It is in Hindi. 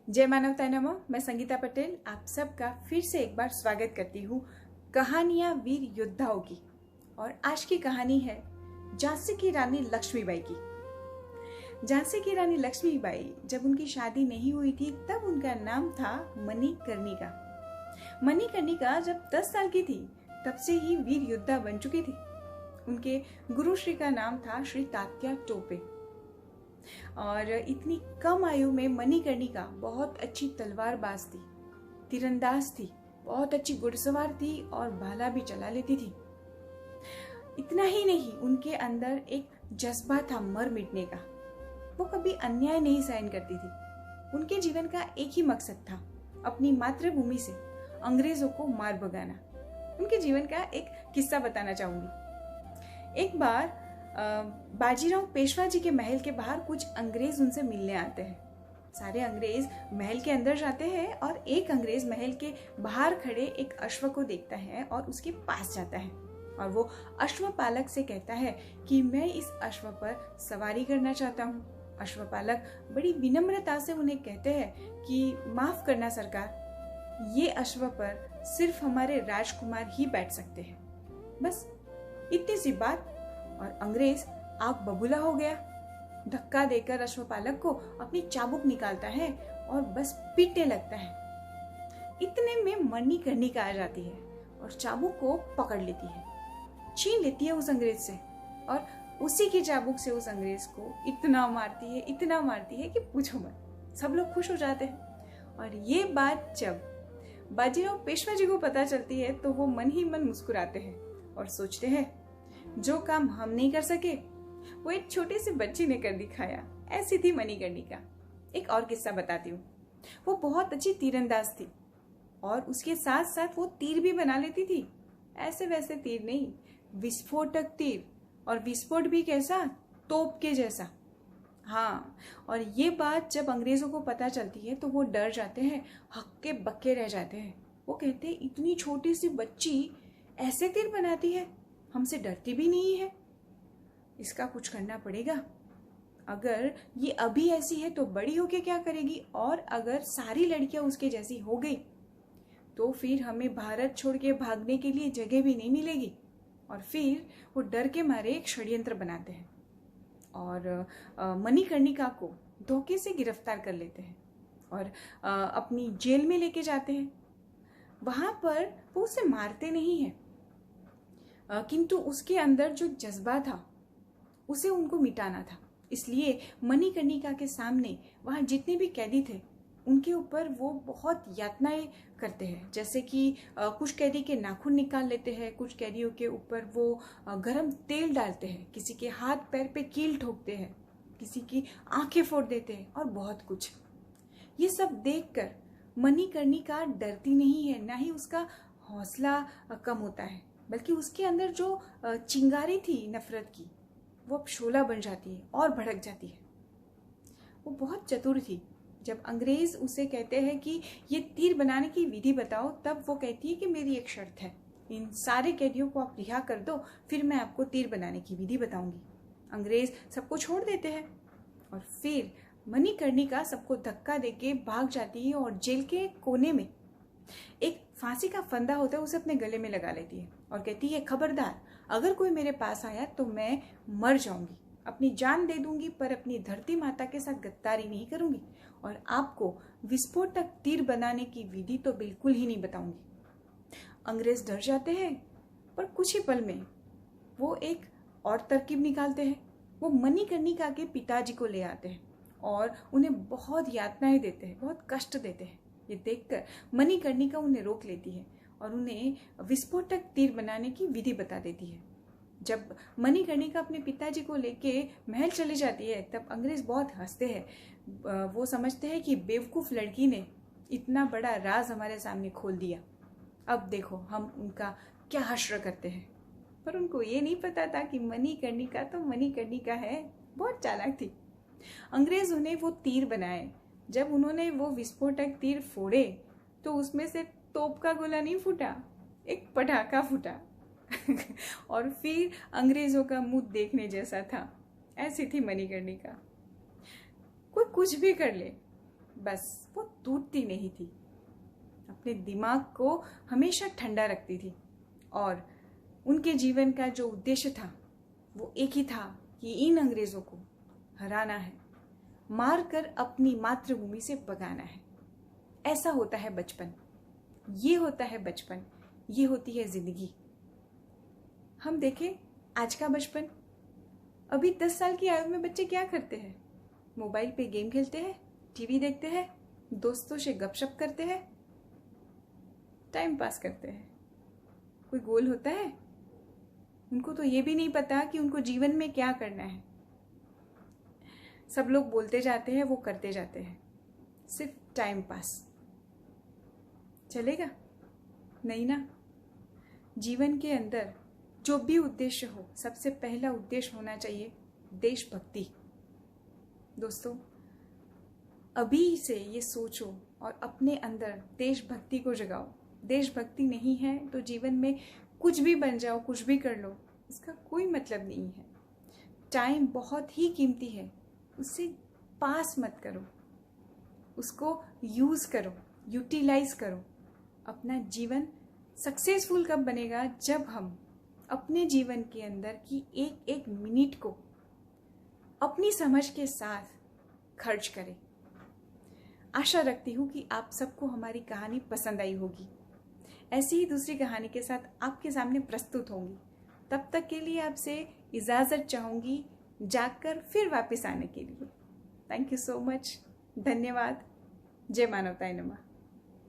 जय मानवता नमः। मैं संगीता पटेल आप सबका फिर से एक बार स्वागत करती हूँ कहानियां वीर योद्धाओं की। और आज की कहानी है झांसी की रानी लक्ष्मीबाई की। झांसी की रानी लक्ष्मीबाई जब उनकी शादी नहीं हुई थी तब उनका नाम था मणिकर्णिका। मणिकर्णिका जब 10 साल की थी तब से ही वीर योद्धा बन चुकी थी। उनके गुरु श्री का नाम था श्री तात्या टोपे। और इतनी कम आयु में मणिकर्णिका बहुत अच्छी तलवारबाज थी, तीरंदाज थी, बहुत अच्छी घुड़सवार थी और भाला भी चला लेती थी। इतना ही नहीं, उनके अंदर एक जज्बा था मर मिटने का। वो कभी अन्याय नहीं सहन करती थी। उनके जीवन का एक ही मकसद था, अपनी मातृभूमि से अंग्रेजों को मार भगाना। उनके जीवन का एक किस्सा बताना चाहूंगी। एक बार बाजीराव पेशवा जी के महल के बाहर कुछ अंग्रेज उनसे मिलने आते हैं। सारे अंग्रेज महल के अंदर जाते हैं और एक अंग्रेज महल के बाहर खड़े एक अश्व को देखता है और उसके पास जाता है और वो अश्वपालक से कहता है कि मैं इस अश्व पर सवारी करना चाहता हूँ। अश्वपालक बड़ी विनम्रता से उन्हें कहते हैं कि माफ करना सरकार, ये अश्व पर सिर्फ हमारे राजकुमार ही बैठ सकते हैं। बस इतनी सी बात और अंग्रेज आग बबूला हो गया। धक्का देकर अश्वपालक को अपनी चाबुक निकालता है और बस पीटने लगता है। इतने में मणिकर्णिका आ जाती है और चाबुक को पकड़ लेती है, छीन लेती है उस अंग्रेज से और उसी की चाबुक से उस अंग्रेज को इतना मारती है कि पूछो मत। सब लोग खुश हो जाते हैं। और ये बात जब बाजीराव पेशवा जी को पता चलती है तो वो मन ही मन मुस्कुराते हैं और सोचते हैं जो काम हम नहीं कर सके वो एक छोटी सी बच्ची ने कर दिखाया। ऐसी थी मणिकर्णिका। एक और किस्सा बताती हूँ। वो बहुत अच्छी तीरंदाज थी और उसके साथ साथ वो तीर भी बना लेती थी। ऐसे वैसे तीर नहीं, विस्फोटक तीर। और विस्फोट भी कैसा, तोप के जैसा। हाँ, और ये बात जब अंग्रेजों को पता चलती है तो वो डर जाते हैं, हक्के बक्के रह जाते हैं। वो कहते हैं इतनी छोटी सी बच्ची ऐसे तीर बनाती है, हमसे डरती भी नहीं है। इसका कुछ करना पड़ेगा। अगर ये अभी ऐसी है तो बड़ी होके क्या करेगी, और अगर सारी लड़कियां उसके जैसी हो गई तो फिर हमें भारत छोड़ के भागने के लिए जगह भी नहीं मिलेगी। और फिर वो डर के मारे एक षड्यंत्र बनाते हैं और मणिकर्णिका को धोखे से गिरफ्तार कर लेते हैं और अपनी जेल में लेके जाते हैं। वहां पर वो उसे मारते नहीं है, किंतु उसके अंदर जो जज्बा था उसे उनको मिटाना था। इसलिए मणिकर्णिका के सामने वहाँ जितने भी कैदी थे उनके ऊपर वो बहुत यातनाएं करते हैं। जैसे कि कुछ कैदी के नाखून निकाल लेते हैं, कुछ कैदियों के ऊपर वो गरम तेल डालते हैं, किसी के हाथ पैर पे कील ठोकते हैं, किसी की आंखें फोड़ देते हैं और बहुत कुछ। ये सब देखकर मणिकर्णिका डरती नहीं है, ना ही उसका हौसला कम होता है, बल्कि उसके अंदर जो चिंगारी थी नफरत की वो अब शोला बन जाती है और भड़क जाती है। वो बहुत चतुर थी। जब अंग्रेज उसे कहते हैं कि ये तीर बनाने की विधि बताओ, तब वो कहती है कि मेरी एक शर्त है, इन सारे कैदियों को आप रिहा कर दो, फिर मैं आपको तीर बनाने की विधि बताऊंगी। अंग्रेज सबको छोड़ देते हैं और फिर मणिकर्णिका सबको धक्का देके भाग जाती है और जेल के कोने में एक फांसी का फंदा होता है, उसे अपने गले में लगा लेती है और कहती है खबरदार, अगर कोई मेरे पास आया तो मैं मर जाऊंगी, अपनी जान दे दूंगी, पर अपनी धरती माता के साथ गद्दारी नहीं करूंगी और आपको विस्फोटक तीर बनाने की विधि तो बिल्कुल ही नहीं बताऊंगी। अंग्रेज डर जाते हैं, पर कुछ ही पल में वो एक और तरकीब निकालते हैं। वो मणिकर्णिका के पिताजी को ले आते हैं और उन्हें बहुत यातनाएं देते हैं, बहुत कष्ट देते हैं। ये देखकर मणिकर्णिका उन्हें रोक लेती है और उन्हें विस्फोटक तीर बनाने की विधि बता देती है। जब मणिकर्णिका अपने पिताजी को लेके महल चली जाती है तब अंग्रेज बहुत हंसते हैं। वो समझते हैं कि बेवकूफ़ लड़की ने इतना बड़ा राज हमारे सामने खोल दिया, अब देखो हम उनका क्या हश्र करते हैं। पर उनको ये नहीं पता था कि मणिकर्णिका तो मणिकर्णिका है, बहुत चालाक थी। अंग्रेज उन्हें वो तीर बनाए। जब उन्होंने वो विस्फोटक तीर फोड़े तो उसमें से तोप का गोला नहीं फूटा, एक पटाखा फूटा और फिर अंग्रेजों का मुंह देखने जैसा था। ऐसी थी मणिकर्णिका। कोई कुछ भी कर ले, बस वो टूटती नहीं थी, अपने दिमाग को हमेशा ठंडा रखती थी। और उनके जीवन का जो उद्देश्य था वो एक ही था कि इन अंग्रेजों को हराना है, मारकर अपनी मातृभूमि से भगाना है। ऐसा होता है बचपन, ये होता है बचपन, ये होती है जिंदगी। हम देखें आज का बचपन, अभी 10 साल की आयु में बच्चे क्या करते हैं? मोबाइल पे गेम खेलते हैं, टीवी देखते हैं, दोस्तों से गपशप करते हैं, टाइम पास करते हैं। कोई गोल होता है? उनको तो ये भी नहीं पता कि उनको जीवन में क्या करना है। सब लोग बोलते जाते हैं, वो करते जाते हैं, सिर्फ टाइम पास। चलेगा? नहीं ना। जीवन के अंदर जो भी उद्देश्य हो, सबसे पहला उद्देश्य होना चाहिए देशभक्ति। दोस्तों, अभी से ये सोचो और अपने अंदर देशभक्ति को जगाओ। देशभक्ति नहीं है तो जीवन में कुछ भी बन जाओ, कुछ भी कर लो, इसका कोई मतलब नहीं है। टाइम बहुत ही कीमती है, उससे पास मत करो, उसको यूज करो, यूटिलाइज करो। अपना जीवन सक्सेसफुल कब बनेगा? जब हम अपने जीवन के अंदर की एक एक मिनट को अपनी समझ के साथ खर्च करें। आशा रखती हूँ कि आप सबको हमारी कहानी पसंद आई होगी। ऐसी ही दूसरी कहानी के साथ आपके सामने प्रस्तुत होंगी। तब तक के लिए आपसे इजाज़त चाहूँगी, जाकर फिर वापस आने के लिए। Thank you so much. धन्यवाद। जय मानवताय नमः।